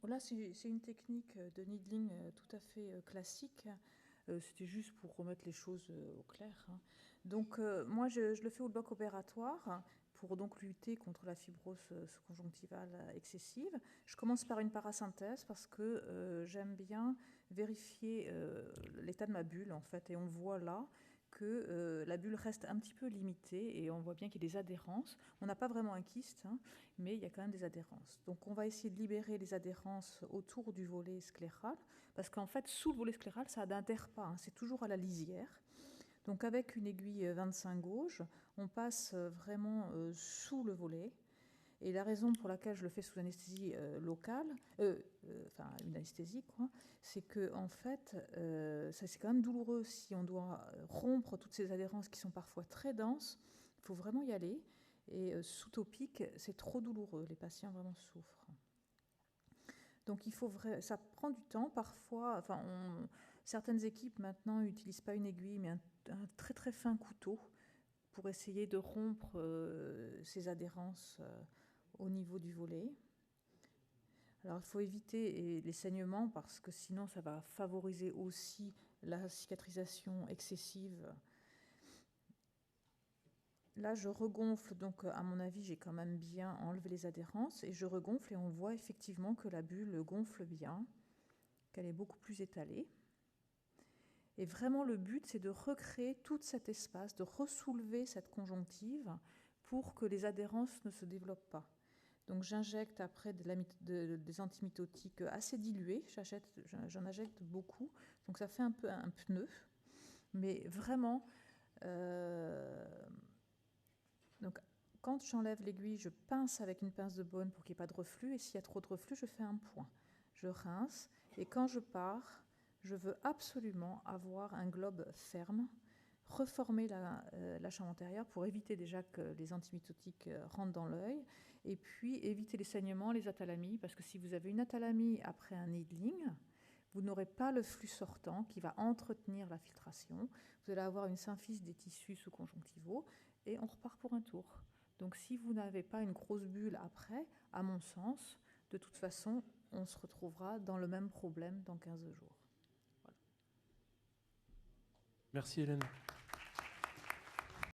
Là, c'est une technique de needling tout à fait classique. C'était juste pour remettre les choses au clair, hein. Donc, moi, je le fais au bloc opératoire pour donc lutter contre la fibrose sous-conjonctivale excessive. Je commence par une parasynthèse parce que j'aime bien vérifier l'état de ma bulle, en fait. Et on voit là que la bulle reste un petit peu limitée et on voit bien qu'il y a des adhérences. On n'a pas vraiment un kyste, hein, mais il y a quand même des adhérences. Donc on va essayer de libérer les adhérences autour du volet scléral, parce qu'en fait, sous le volet scléral, ça n'adhère pas, hein, c'est toujours à la lisière. Donc avec une aiguille 25 gauge, on passe vraiment sous le volet. Et la raison pour laquelle je le fais sous anesthésie locale, enfin une anesthésie, quoi, c'est que en fait, ça c'est quand même douloureux si on doit rompre toutes ces adhérences qui sont parfois très denses. Il faut vraiment y aller. Et sous topique, c'est trop douloureux. Les patients vraiment souffrent. Donc ça prend du temps. Parfois, certaines équipes maintenant n'utilisent pas une aiguille, mais un très très fin couteau pour essayer de rompre ces adhérences au niveau du volet. Alors il faut éviter les saignements parce que sinon ça va favoriser aussi la cicatrisation excessive. Là, je regonfle, donc à mon avis, j'ai quand même bien enlevé les adhérences et je regonfle et on voit effectivement que la bulle gonfle bien, qu'elle est beaucoup plus étalée. Et vraiment, le but, c'est de recréer tout cet espace, de ressoulever cette conjonctive pour que les adhérences ne se développent pas. Donc j'injecte après des antimitotiques assez dilués, j'en injecte beaucoup, donc ça fait un peu un pneu, mais vraiment... Donc, quand j'enlève l'aiguille, je pince avec une pince de Beaune pour qu'il n'y ait pas de reflux. Et s'il y a trop de reflux, je fais un point. Je rince. Et quand je pars, je veux absolument avoir un globe ferme, reformer la chambre antérieure pour éviter déjà que les antimitotiques rentrent dans l'œil. Et puis éviter les saignements, les athalamies. Parce que si vous avez une athalamie après un needling, vous n'aurez pas le flux sortant qui va entretenir la filtration. Vous allez avoir une symphyse des tissus sous-conjonctivaux et on repart pour un tour. Donc si vous n'avez pas une grosse bulle après, à mon sens, de toute façon, on se retrouvera dans le même problème dans 15 jours. Voilà. Merci Hélène.